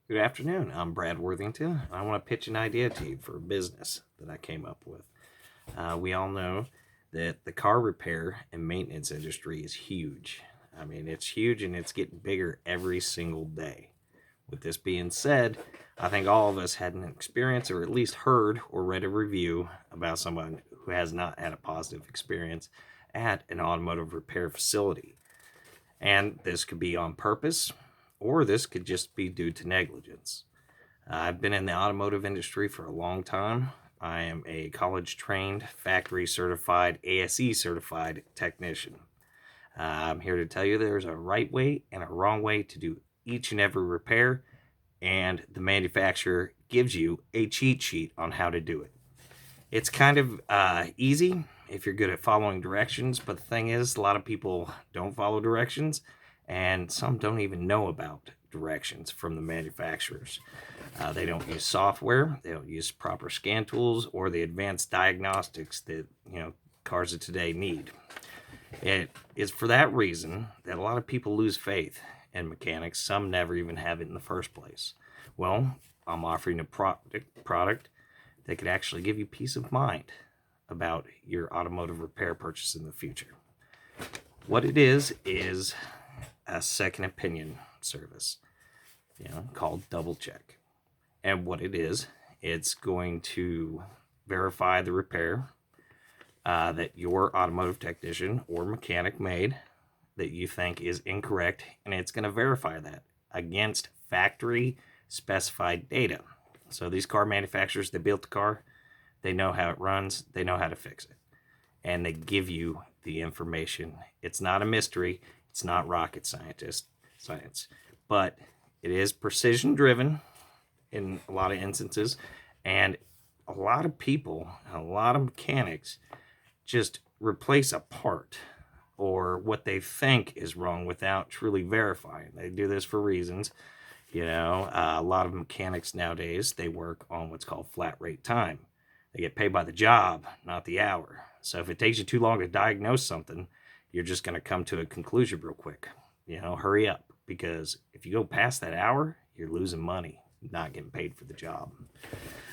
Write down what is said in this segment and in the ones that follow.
Good afternoon. I'm Brad Worthington. I want to pitch an idea to you for a business that I came up with. We all know that the car repair and maintenance industry is huge. I mean, it's huge and it's getting bigger every single day. With this being said, I think all of us had an experience or at least heard or read a review about someone who has not had a positive experience at an automotive repair facility. And this could be on purpose or this could just be due to negligence. I've been in the automotive industry for a long time. I am a college trained, factory certified, ASE certified technician. I'm here to tell you there's a right way and a wrong way to do each and every repair, and the manufacturer gives you a cheat sheet on how to do it. It's kind of easy if you're good at following directions, but the thing is, a lot of people don't follow directions, and some don't even know about directions from the manufacturers. They don't use software, they don't use proper scan tools, or the advanced diagnostics that cars of today need. It is for that reason that a lot of people lose faith in mechanics. Some never even have it in the first place. Well, I'm offering a product that could actually give you peace of mind about your automotive repair purchase in the future. What it is a second opinion service, called Double Check. And what it is, it's going to verify the repair that your automotive technician or mechanic made that you think is incorrect, and it's going to verify that against factory specified data. So these car manufacturers, they built the car, they know how it runs, they know how to fix it, and they give you the information. It's not a mystery, it's not rocket science, but it is precision driven in a lot of instances, and a lot of people, a lot of mechanics just replace a part or what they think is wrong without truly verifying. They do this for reasons. A lot of mechanics nowadays, they work on what's called flat rate time. They get paid by the job, not the hour. So if it takes you too long to diagnose something, you're just going to come to a conclusion real quick. Hurry up, because if you go past that hour, you're losing money, not getting paid for the job.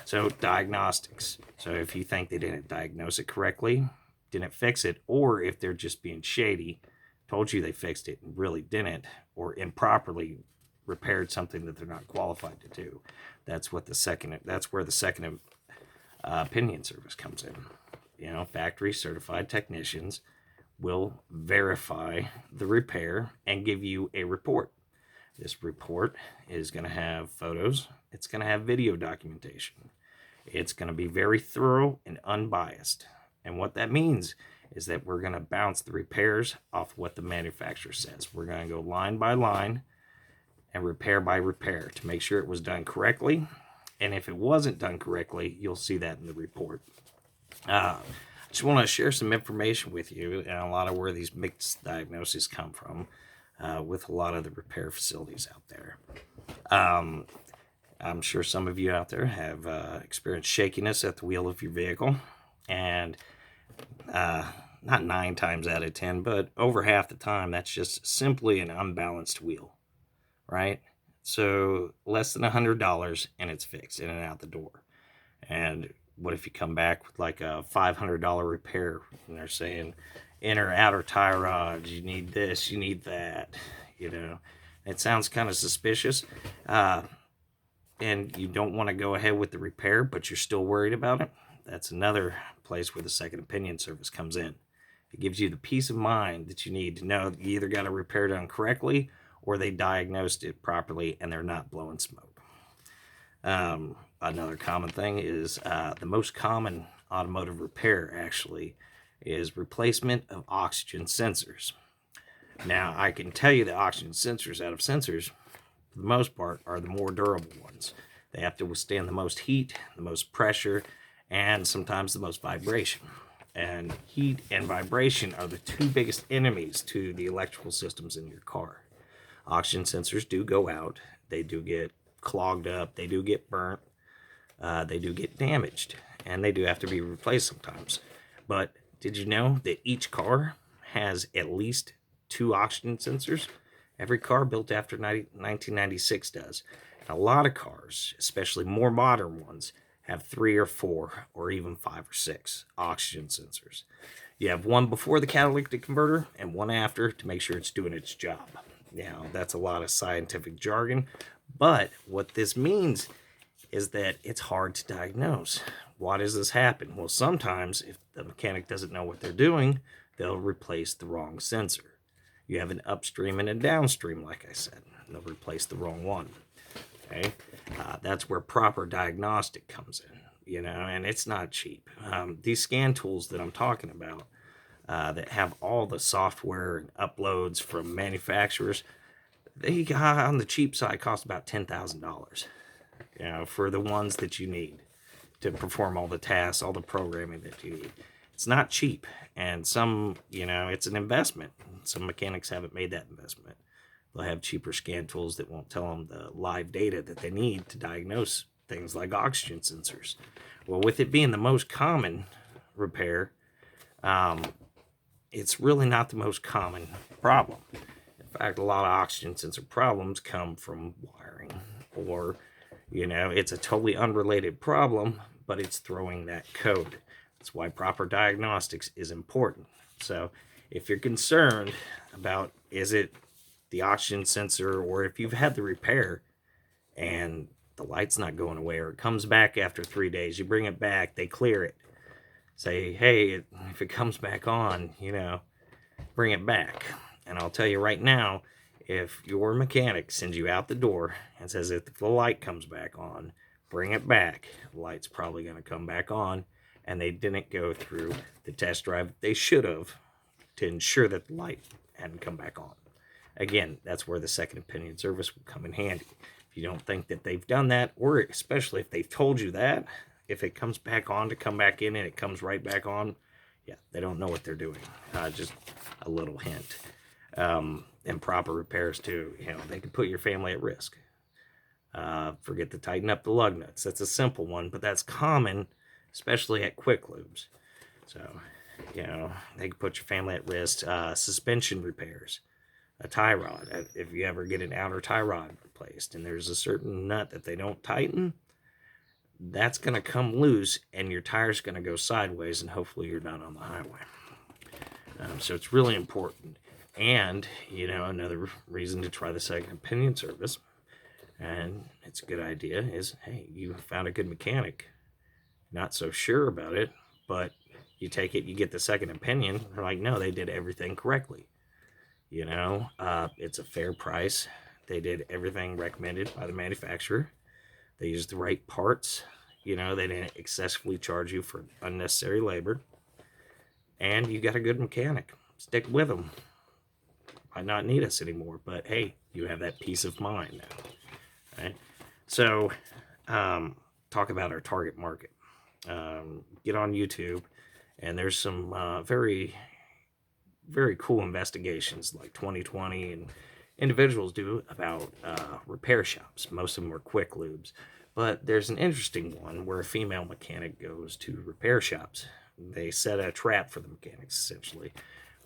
So diagnostics. So if you think they didn't diagnose it correctly, didn't fix it, or if they're just being shady, told you they fixed it and really didn't, or improperly repaired something that they're not qualified to do, that's where the second opinion service comes in. Factory certified technicians will verify the repair and give you a report. This report is going to have photos, it's going to have video documentation, it's going to be very thorough and unbiased. And what that means is that we're going to bounce the repairs off what the manufacturer says. We're going to go line by line and repair by repair to make sure it was done correctly. And if it wasn't done correctly, you'll see that in the report. I just want to share some information with you and a lot of where these mixed diagnoses come from with a lot of the repair facilities out there. I'm sure some of you out there have experienced shakiness at the wheel of your vehicle, and not 9 times out of 10, but over half the time, that's just simply an unbalanced wheel, right? So less than $100 and it's fixed, in and out the door. And what if you come back with like a $500 repair and they're saying inner outer tie rods, you need this, you need that, It sounds kind of suspicious. And you don't want to go ahead with the repair, but you're still worried about it. That's another place where the second opinion service comes in. It gives you the peace of mind that you need to know that you either got a repair done correctly or they diagnosed it properly and they're not blowing smoke. Another common thing is the most common automotive repair actually is replacement of oxygen sensors. Now, I can tell you the oxygen sensors out of sensors, for the most part, are the more durable ones. They have to withstand the most heat, the most pressure, and sometimes the most vibration. And heat and vibration are the two biggest enemies to the electrical systems in your car. Oxygen sensors do go out, they do get clogged up, they do get burnt, they do get damaged, and they do have to be replaced sometimes. But did you know that each car has at least 2 oxygen sensors? Every car built after 1996 does. And a lot of cars, especially more modern ones, have 3 or 4 or even 5 or 6 oxygen sensors. You have one before the catalytic converter and one after to make sure it's doing its job. Now, that's a lot of scientific jargon, but what this means is that it's hard to diagnose. Why does this happen? Well, sometimes if the mechanic doesn't know what they're doing, they'll replace the wrong sensor. You have an upstream and a downstream, like I said. They'll replace the wrong one. Okay, that's where proper diagnostic comes in, and it's not cheap. These scan tools that I'm talking about that have all the software and uploads from manufacturers, they on the cheap side cost about $10,000, for the ones that you need to perform all the tasks, all the programming that you need. It's not cheap, and some, it's an investment. Some mechanics haven't made that investment. They'll have cheaper scan tools that won't tell them the live data that they need to diagnose things like oxygen sensors. Well, with it being the most common repair, it's really not the most common problem. In fact, a lot of oxygen sensor problems come from wiring, or, it's a totally unrelated problem, but it's throwing that code. That's why proper diagnostics is important. So if you're concerned about, is it the oxygen sensor, or if you've had the repair and the light's not going away, or it comes back after 3 days, you bring it back, they clear it, say, hey, if it comes back on, bring it back. And I'll tell you right now, if your mechanic sends you out the door and says, if the light comes back on, bring it back, the light's probably going to come back on, and they didn't go through the test drive they should have to ensure that the light hadn't come back on. Again, that's where the second opinion service will come in handy. If you don't think that they've done that, or especially if they've told you that, if it comes back on to come back in and it comes right back on, yeah, they don't know what they're doing. Just a little hint. And proper repairs too, they can put your family at risk. Forget to tighten up the lug nuts. That's a simple one, but that's common, especially at quick lubes. So, they can put your family at risk. Suspension repairs. A tie rod, if you ever get an outer tie rod replaced and there's a certain nut that they don't tighten, that's going to come loose and your tire's going to go sideways, and hopefully you're not on the highway. So it's really important. And, another reason to try the second opinion service, and it's a good idea, is, hey, you found a good mechanic, not so sure about it, but you take it, you get the second opinion, they're like, no, they did everything correctly. It's a fair price. They did everything recommended by the manufacturer. They used the right parts. They didn't excessively charge you for unnecessary labor. And you got a good mechanic. Stick with them. Might not need us anymore, but hey, you have that peace of mind now. Right? So, talk about our target market. Get on YouTube, and there's some very, very cool investigations like 2020 and individuals do about repair shops. Most of them are quick lubes, but there's an interesting one where a female mechanic goes to repair shops. They set a trap for the mechanics, essentially,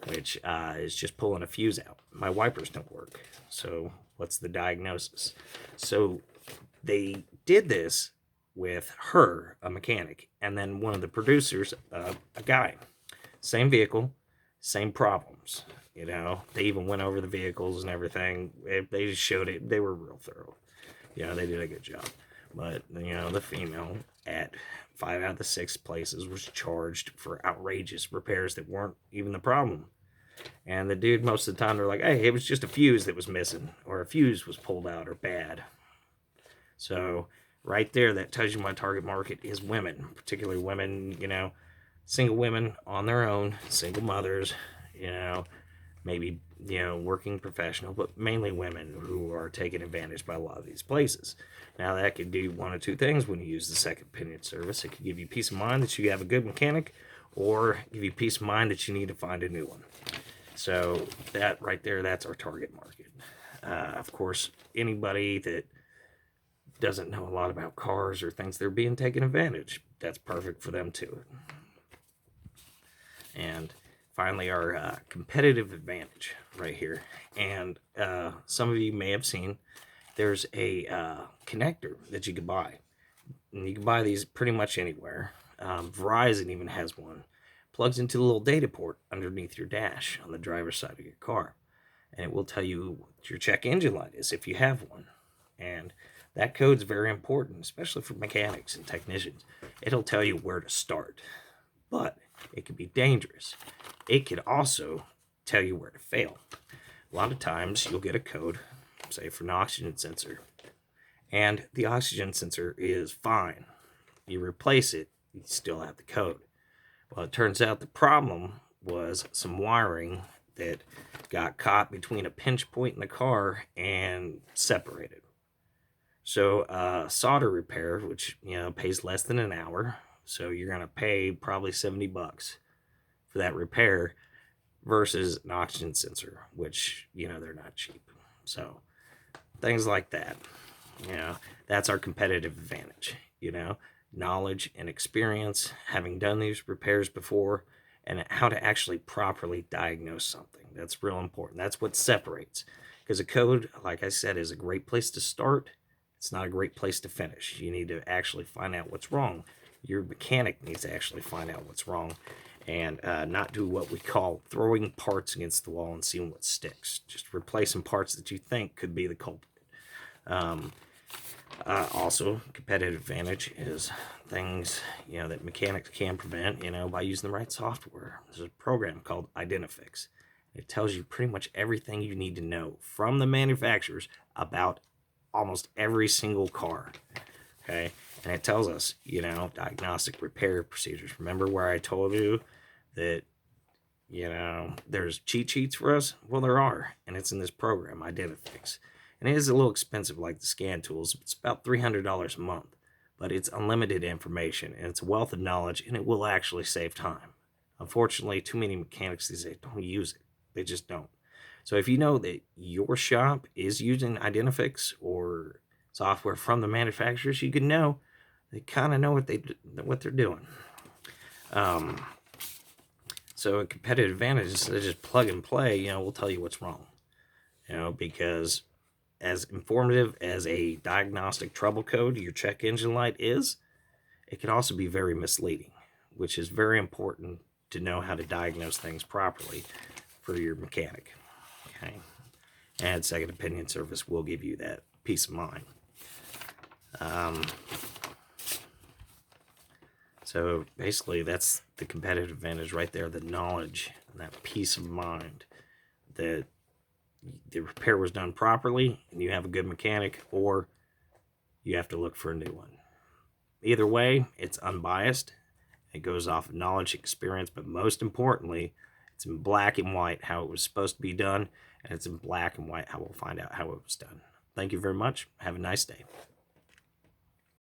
which is just pulling a fuse out. My wipers don't work, so what's the diagnosis? So they did this with her, a mechanic, and then one of the producers, a guy. Same vehicle, same problems. They even went over the vehicles and everything. They just showed it. They were real thorough. They did a good job. But, the female at 5 out of the 6 places was charged for outrageous repairs that weren't even the problem. And the dude, most of the time, they're like, hey, it was just a fuse that was missing, or a fuse was pulled out or bad. So right there, that tells you my target market is women, particularly women, single women on their own, single mothers, maybe, working professional, but mainly women who are taken advantage by a lot of these places. Now, that could do one of two things when you use the second opinion service. It could give you peace of mind that you have a good mechanic, or give you peace of mind that you need to find a new one. So that right there, that's our target market. Of course, anybody that doesn't know a lot about cars or thinks they're being taken advantage, that's perfect for them too. And finally our competitive advantage right here. And some of you may have seen there's a connector that you can buy. And you can buy these pretty much anywhere. Verizon even has one. Plugs into the little data port underneath your dash on the driver's side of your car. And it will tell you what your check engine light is if you have one. And that code's very important, especially for mechanics and technicians. It'll tell you where to start, but it can be dangerous. It could also tell you where to fail. A lot of times you'll get a code, say for an oxygen sensor, and the oxygen sensor is fine. You replace it, you still have the code. Well, it turns out the problem was some wiring that got caught between a pinch point in the car and separated. So solder repair, which pays less than an hour, so you're gonna pay probably $70 for that repair, versus an oxygen sensor, which they're not cheap. So things like that. That's our competitive advantage. Knowledge and experience, having done these repairs before, and how to actually properly diagnose something. That's real important. That's what separates. Because a code, like I said, is a great place to start. It's not a great place to finish. You need to actually find out what's wrong. Your mechanic needs to actually find out what's wrong, and not do what we call throwing parts against the wall and seeing what sticks. Just replacing parts that you think could be the culprit. Also, competitive advantage is things that mechanics can prevent by using the right software. There's a program called Identifix. It tells you pretty much everything you need to know from the manufacturers about almost every single car. Okay, and it tells us diagnostic repair procedures. Remember where I told you that there's cheat sheets for us? Well, there are, and it's in this program, Identifix. And it is a little expensive, like the scan tools. It's about $300 a month, but it's unlimited information, and it's a wealth of knowledge, and it will actually save time. Unfortunately, too many mechanics these days don't use it. They just don't. So if you know that your shop is using Identifix or software from the manufacturers, you can know they kind of know what they're doing. So a competitive advantage is to just plug and play. We'll tell you what's wrong. Because as informative as a diagnostic trouble code your check engine light is, it can also be very misleading, which is very important to know how to diagnose things properly for your mechanic. Okay, and Second Opinion Service will give you that peace of mind. So basically, that's the competitive advantage right there, the knowledge and that peace of mind that the repair was done properly and you have a good mechanic, or you have to look for a new one. Either way, it's unbiased. It goes off of knowledge, experience, but most importantly, it's in black and white how it was supposed to be done, and it's in black and white how we'll find out how it was done. Thank you very much. Have a nice day.